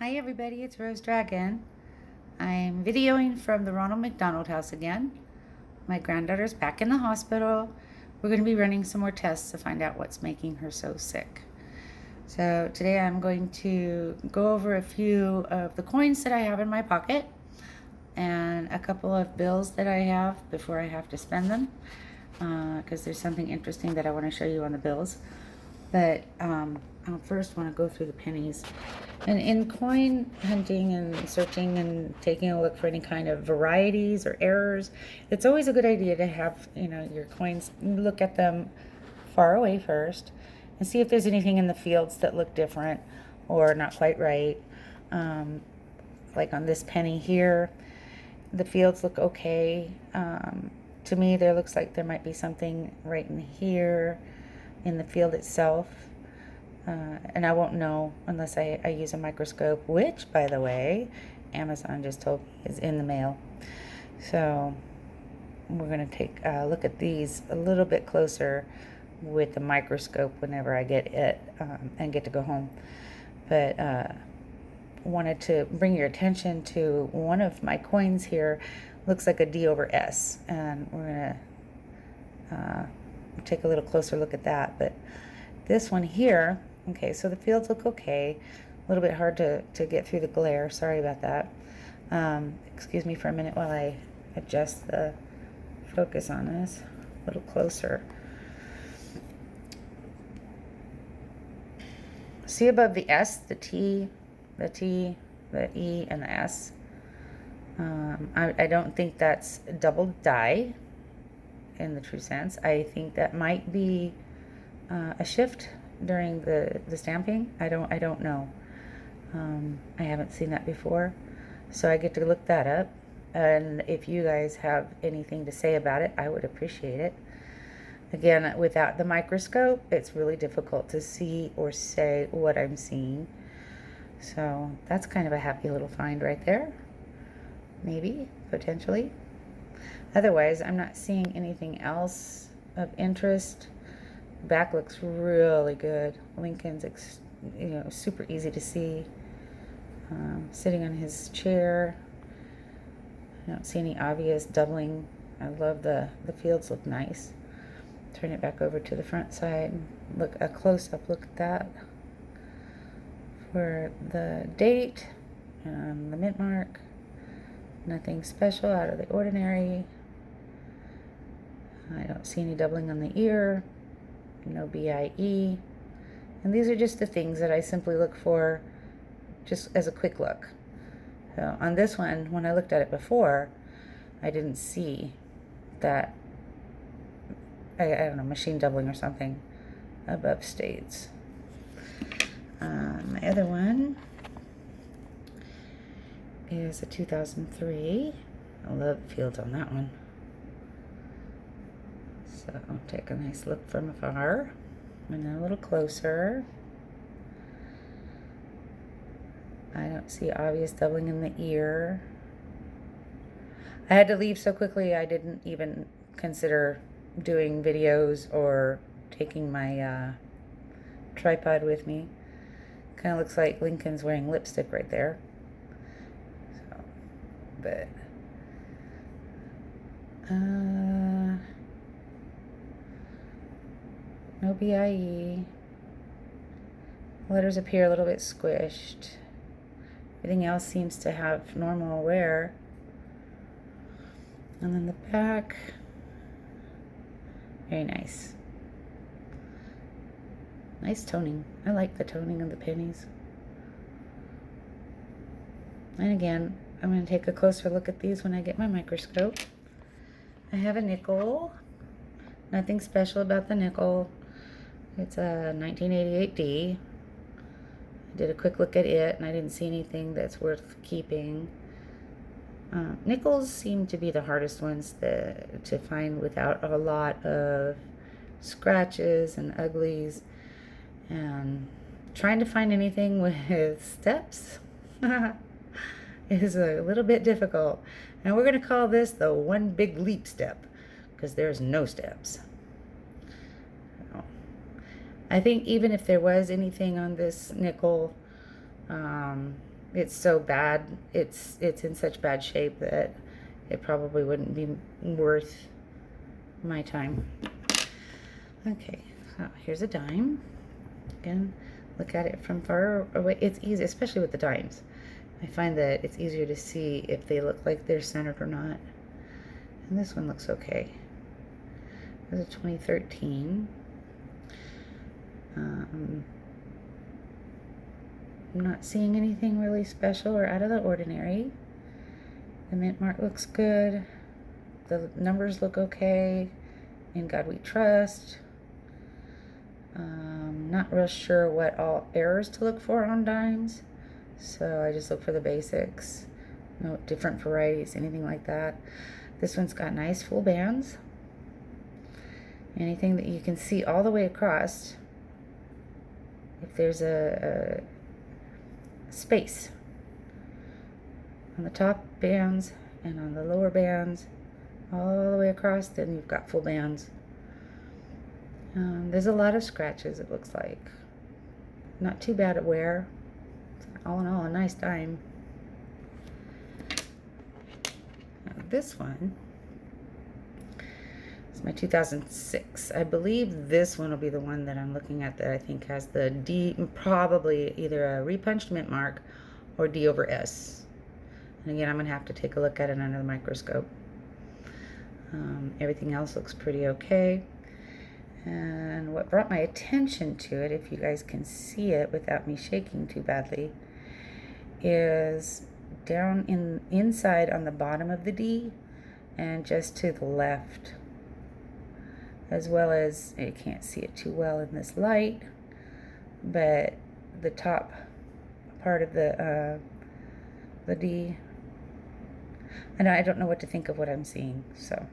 Hi everybody, it's Rose Dragon. I'm videoing from the Ronald McDonald House again. My granddaughter's back in the hospital. We're going to be running some more tests to find out what's making her so sick. So today I'm going to go over a few of the coins that I have in my pocket and a couple of bills that I have before I have to spend them, because there's something interesting that I want to show you on the bills. But I first want to go through the pennies. And in coin hunting and searching and taking a look for any kind of varieties or errors, it's always a good idea to have, your coins, look at them far away first and see if there's anything in the fields that look different or not quite right. Like on this penny here, the fields look okay. To me, there looks like there might be something right in here in the field itself. And I won't know unless I use a microscope, which, by the way, Amazon just told me is in the mail. So we're going to take a look at these a little bit closer with the microscope whenever I get it and get to go home. But wanted to bring your attention to one of my coins here. Looks like a D over S, and we're going to take a little closer look at that. But this one here, okay, so the fields look okay. A little bit hard to get through the glare. Sorry about that. Excuse me for a minute while I adjust the focus on this a little closer. See above the S, the T, the E, and the S. I don't think that's double die in the true sense. I think that might be a shift during the stamping. I don't know. I haven't seen that before, so I get to look that up. And if you guys have anything to say about it, I would appreciate it. Again, without the microscope, it's really difficult to see or say what I'm seeing. So that's kind of a happy little find right there. Maybe, potentially. Otherwise, I'm not seeing anything else of interest. Back looks really good. Lincoln's, super easy to see. Sitting on his chair. I don't see any obvious doubling. I love the fields look nice. Turn it back over to the front side. Look a close-up look at that. For the date and the mint mark. Nothing special, out of the ordinary. I don't see any doubling on the ear. No BIE. And these are just the things that I simply look for just as a quick look. So on this one, when I looked at it before, I didn't see that, I don't know, machine doubling or something above states. My other one is a 2003. I love the fields on that one. So I'll take a nice look from afar and then a little closer. I don't see obvious doubling in the ear. I had to leave so quickly I didn't even consider doing videos or taking my tripod with me. Kind of looks like Lincoln's wearing lipstick right there. So, but no BIE. Letters appear a little bit squished. Everything else seems to have normal wear. And then the back, very nice. Nice toning. I like the toning of the pennies. And again, I'm going to take a closer look at these when I get my microscope. I have a nickel. Nothing special about the nickel. It's a 1988D. I did a quick look at it, and I didn't see anything that's worth keeping. Nickels seem to be the hardest ones to find without a lot of scratches and uglies. And trying to find anything with steps is a little bit difficult. And we're going to call this the one big leap step, because there's no steps. I think even if there was anything on this nickel, it's so bad. It's in such bad shape that it probably wouldn't be worth my time. Okay, so here's a dime. Again, look at it from far away. It's easy, especially with the dimes. I find that it's easier to see if they look like they're centered or not. And this one looks okay. This is 2013. I'm not seeing anything really special or out of the ordinary. The mint mark looks good. The numbers look okay. In God We Trust. Not real sure what all errors to look for on dimes, so I just look for the basics. No different varieties, anything like that. This one's got nice full bands. Anything that you can see all the way across. If there's a space on the top bands and on the lower bands, all the way across, then you've got full bands. There's a lot of scratches, it looks like. Not too bad at wear. All in all, a nice dime. Now, this one is my 2006. I believe this one will be the one that I'm looking at that I think has the D, probably either a repunched mint mark or D over S. And again, I'm going to have to take a look at it under the microscope. Everything else looks pretty okay. And what brought my attention to it, if you guys can see it without me shaking too badly, is down inside on the bottom of the D and just to the left, as well as, you can't see it too well in this light, but the top part of the D. And I don't know what to think of what I'm seeing, so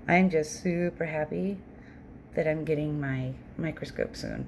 I'm just super happy that I'm getting my microscope soon.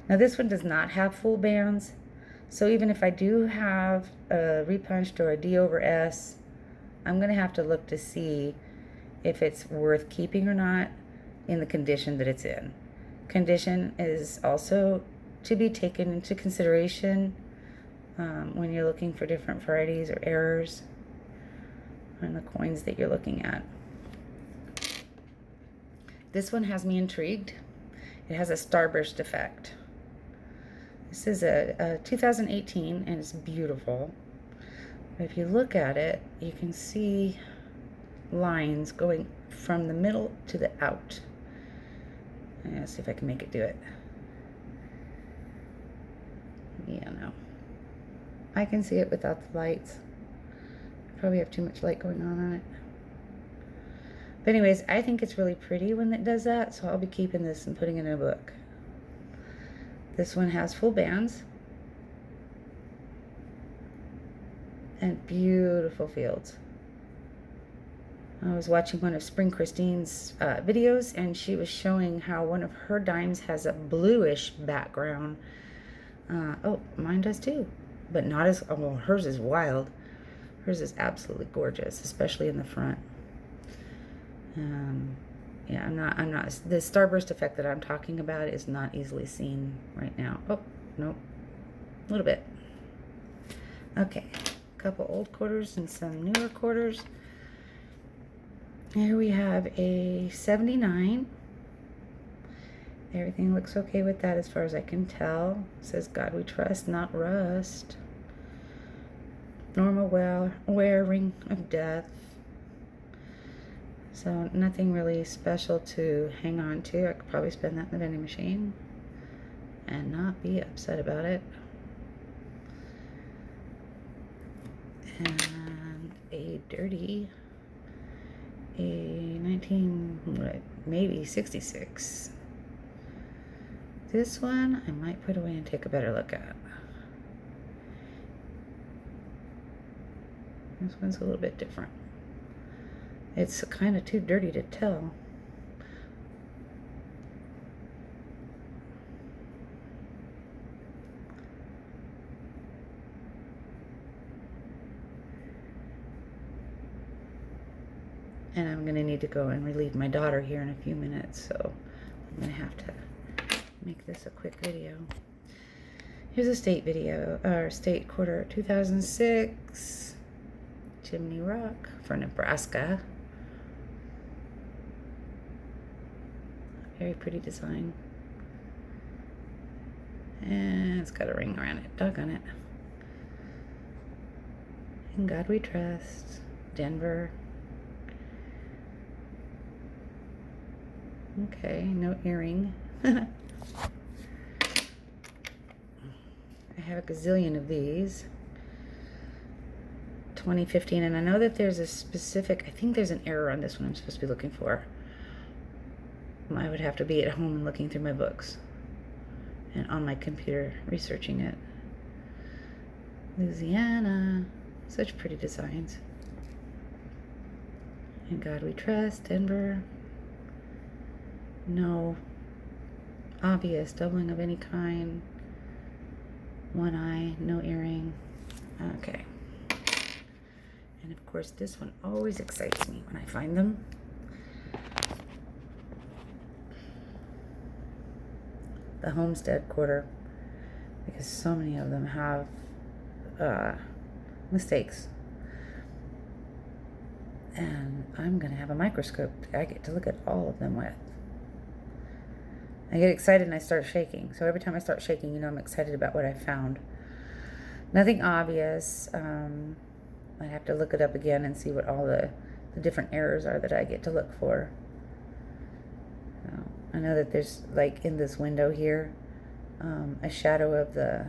Now this one does not have full bands, so even if I do have a repunched or a D over S, I'm going to have to look to see if it's worth keeping or not in the condition that it's in. Condition is also to be taken into consideration when you're looking for different varieties or errors on the coins that you're looking at. This one has me intrigued. It has a starburst effect. This is a 2018 and it's beautiful. If you look at it, you can see lines going from the middle to the out. Let's see if I can make it do it. Yeah, no. I can see it without the lights. I probably have too much light going on it. But anyways, I think it's really pretty when it does that, so I'll be keeping this and putting it in a book. This one has full bands and beautiful fields. I was watching one of Spring Christine's videos, and she was showing how one of her dimes has a bluish background. Oh, mine does too, but not as, well, hers is wild. Hers is absolutely gorgeous, especially in the front. Yeah, I'm not, the starburst effect that I'm talking about is not easily seen right now. Oh, nope, a little bit. Okay, a couple old quarters and some newer quarters. Here we have a 79. Everything looks okay with that as far as I can tell. It says God We Trust, not rust. Normal wear, ring of death. So nothing really special to hang on to. I could probably spend that in the vending machine and not be upset about it. And a dirty, a 19, maybe 66. This one I might put away and take a better look at. This one's a little bit different. It's kind of too dirty to tell. And I'm going to need to go and relieve my daughter here in a few minutes, so I'm going to have to make this a quick video. Here's a state video, or state quarter, 2006, Chimney Rock for Nebraska. Very pretty design. And it's got a ring around it, doggone it. In God We Trust, Denver. Okay, no earring. I have a gazillion of these. 2015, and I know that there's a specific, I think there's an error on this one I'm supposed to be looking for. I would have to be at home and looking through my books and on my computer researching it. Louisiana. Such pretty designs. In God We Trust, Denver. No obvious doubling of any kind. One eye, no earring. Okay. And of course, this one always excites me when I find them. The Homestead Quarter, because so many of them have mistakes. And I'm going to have a microscope I get to look at all of them with. I get excited and I start shaking. So every time I start shaking, you know I'm excited about what I found. Nothing obvious. I'd have to look it up again and see what all the different errors are that I get to look for. So I know that there's, like in this window here, a shadow of the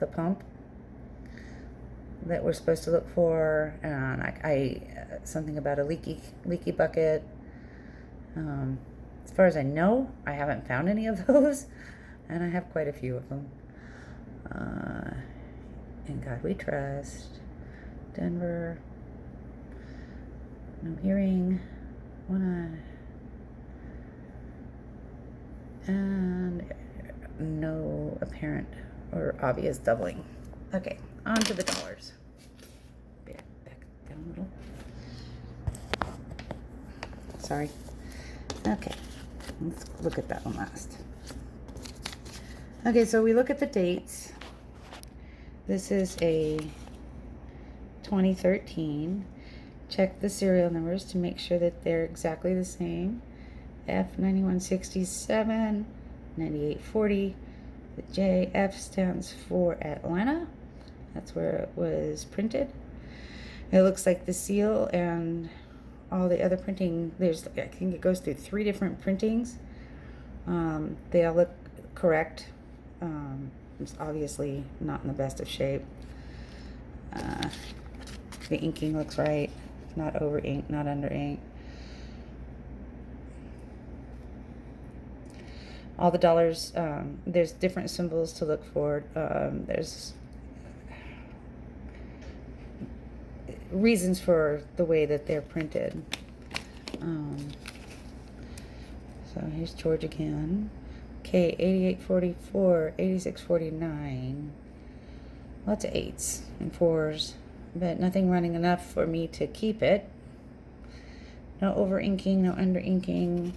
pump that we're supposed to look for, and I something about a leaky bucket. As far as I know, I haven't found any of those, and I have quite a few of them. In God We Trust, Denver. No earring, one eye, and no apparent or obvious doubling. Okay, on to the dollars. Back down a little. Sorry. Okay, let's look at that one last. Okay, so we look at the dates. This is a 2013. Check the serial numbers to make sure that they're exactly the same. F9167, 9840. The JF stands for Atlanta. That's where it was printed. It looks like the seal and all the other printing, I think it goes through 3 different printings. They all look correct. It's obviously not in the best of shape. The inking looks right. Not over ink, not under ink. All the dollars, there's different symbols to look for. There's reasons for the way that they're printed. So here's George again. Okay, 8844, 8649. Lots of 8s and 4s, but nothing running enough for me to keep it. No over inking, no under inking.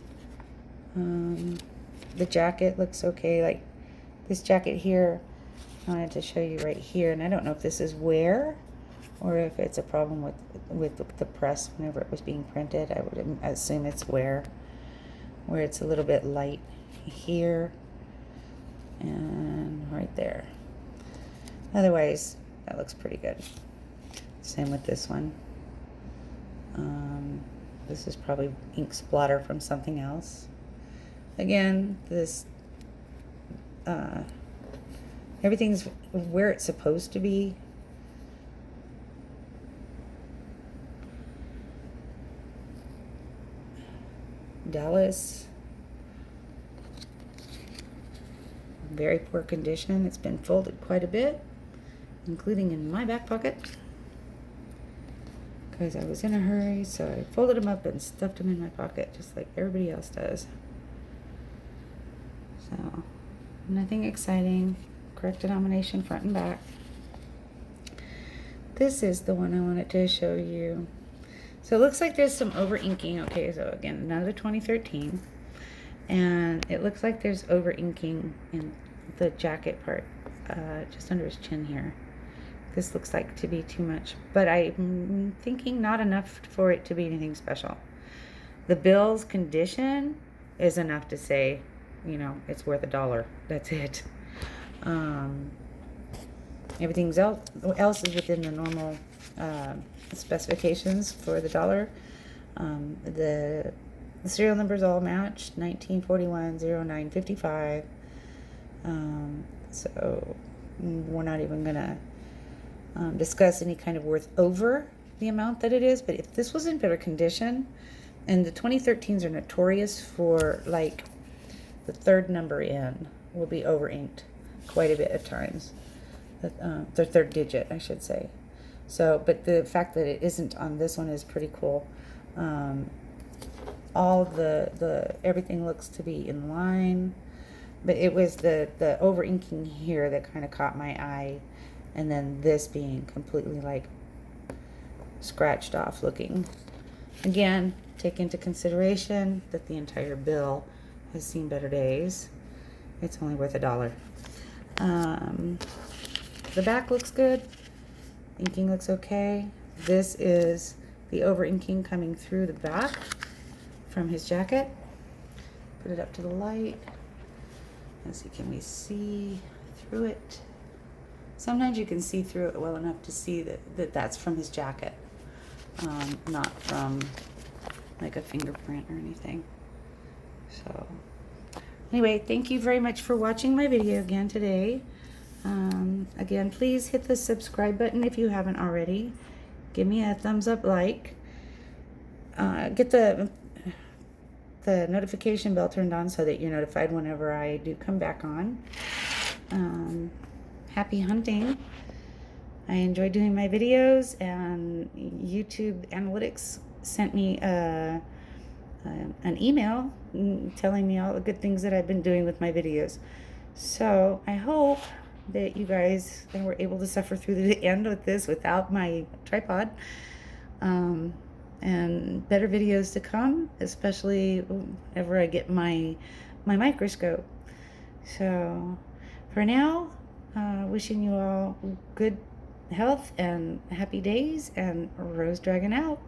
The jacket looks okay. Like this jacket here, I wanted to show you right here, and I don't know if this is wear or if it's a problem with the press whenever it was being printed. I would assume it's wear, where it's a little bit light here and right there. Otherwise, that looks pretty good. Same with this one. This is probably ink splatter from something else. Again, this everything's where it's supposed to be. Dallas, very poor condition. It's been folded quite a bit, including in my back pocket, because I was in a hurry, so I folded them up and stuffed them in my pocket just like everybody else does. So nothing exciting. Correct denomination front and back. This is the one I wanted to show you. So it looks like there's some over inking. Okay, so again, another 2013. And it looks like there's over inking in the jacket part. just under his chin here. This looks like to be too much, but I'm thinking not enough for it to be anything special. The bill's condition is enough to say, you know, it's worth $1. That's it. Everything else is within the normal specifications for the dollar. The serial numbers all match 19410955. So we're not even gonna discuss any kind of worth over the amount that it is. But if this was in better condition, and the 2013s are notorious for, like, the third number in will be over inked quite a bit of times. The third digit, I should say. So, but the fact that it isn't on this one is pretty cool. All the everything looks to be in line, but it was the over inking here that kind of caught my eye, and then this being completely like scratched off looking. Again, take into consideration that the entire bill has seen better days. It's only worth $1. The back looks good. Inking looks okay. This is the over inking coming through the back from his jacket. Put it up to the light. Let's see, can we see through it? Sometimes you can see through it well enough to see that that's from his jacket, not from like a fingerprint or anything. So anyway, thank you very much for watching my video again today. Again, please hit the subscribe button if you haven't already. Give me a thumbs up, like. Get the notification bell turned on so that you're notified whenever I do come back on. Happy hunting. I enjoy doing my videos, and YouTube Analytics sent me an email telling me all the good things that I've been doing with my videos. So I hope that you guys were able to suffer through the end with this without my tripod. And better videos to come, especially whenever I get my microscope. So for now, wishing you all good health and happy days, and Rose Dragon out.